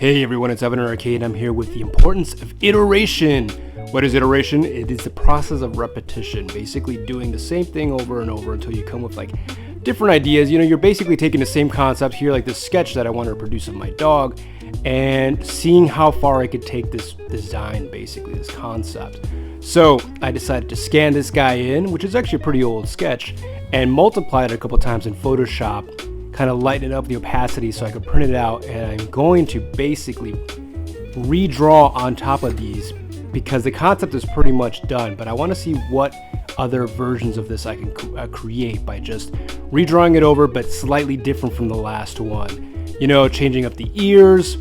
Hey everyone, it's Evan Arcade. I'm here with the importance of iteration. What is iteration? It is the process of repetition, basically doing the same thing over and over until you come with like different ideas. You know, you're basically taking the same concept here, like this sketch that I wanted to produce of my dog, and seeing how far I could take this design, basically this concept. So I decided to scan this guy in, which is actually a pretty old sketch, and multiply it a couple times in Photoshop, kind of lighten it up the opacity so I could print it out, and I'm going to basically redraw on top of these because the concept is pretty much done, but I want to see what other versions of this I can create by just redrawing it over, but slightly different from the last one. You know, changing up the ears,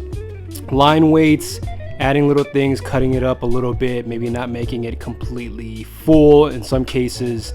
line weights, adding little things, cutting it up a little bit, maybe not making it completely full in some cases.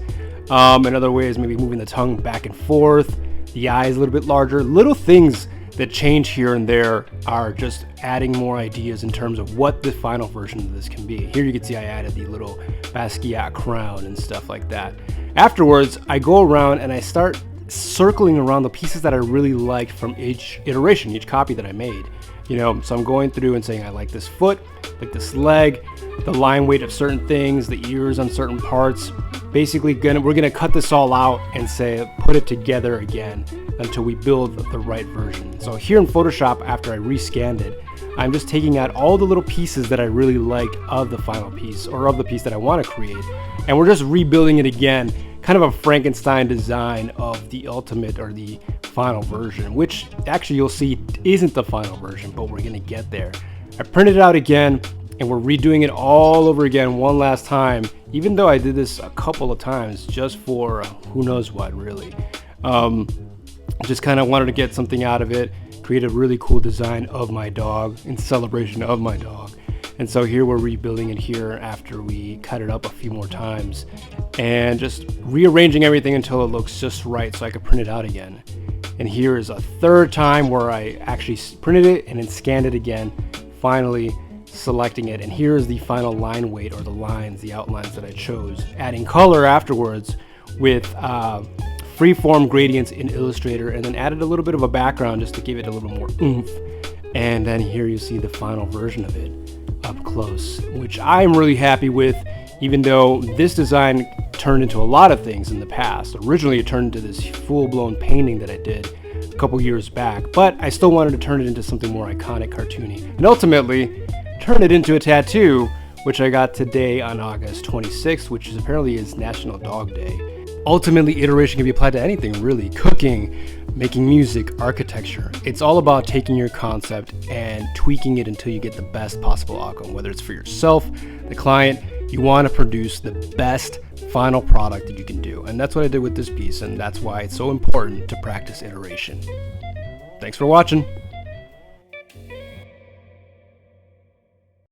In other ways, maybe moving the tongue back and forth, the eyes a little bit larger. Little things that change here and there are just adding more ideas in terms of what the final version of this can be. Here you can see I added the little Basquiat crown and stuff like that. Afterwards, I go around and I start circling around the pieces that I really liked from each iteration, each copy that I made. You know, so I'm going through and saying I like this foot, like this leg, the line weight of certain things, the ears on certain parts. Basically, we're gonna cut this all out and say put it together again until we build the right version. So here in Photoshop, after I rescanned it, I'm just taking out all the little pieces that I really liked of the final piece, or of the piece that I want to create, and we're just rebuilding it again, kind of a Frankenstein design of the ultimate or the final version, which actually you'll see isn't the final version, but we're gonna get there. I printed it out again, and we're redoing it all over again one last time, even though I did this a couple of times just for who knows what, really. Just kind of wanted to get something out of it, create a really cool design of my dog in celebration of my dog. And so here we're rebuilding it here after we cut it up a few more times and just rearranging everything until it looks just right so I could print it out again. And here is a third time where I actually printed it and then scanned it again, finally selecting it. And here is the final line weight, or the lines, the outlines that I chose, adding color afterwards with freeform gradients in Illustrator, and then added a little bit of a background just to give it a little more oomph. And then here you see the final version of it up close, which I'm really happy with, even though this design turned into a lot of things in the past. Originally it turned into this full-blown painting that I did a couple years back, but I still wanted to turn it into something more iconic, cartoony, and ultimately turn it into a tattoo, which I got today on August 26th, which is apparently is National Dog Day. Ultimately, iteration can be applied to anything, really. Cooking, making music, architecture. It's all about taking your concept and tweaking it until you get the best possible outcome, whether it's for yourself, the client. You want to produce the best final product that you can do. And that's what I did with this piece, and that's why it's so important to practice iteration. Thanks for watching.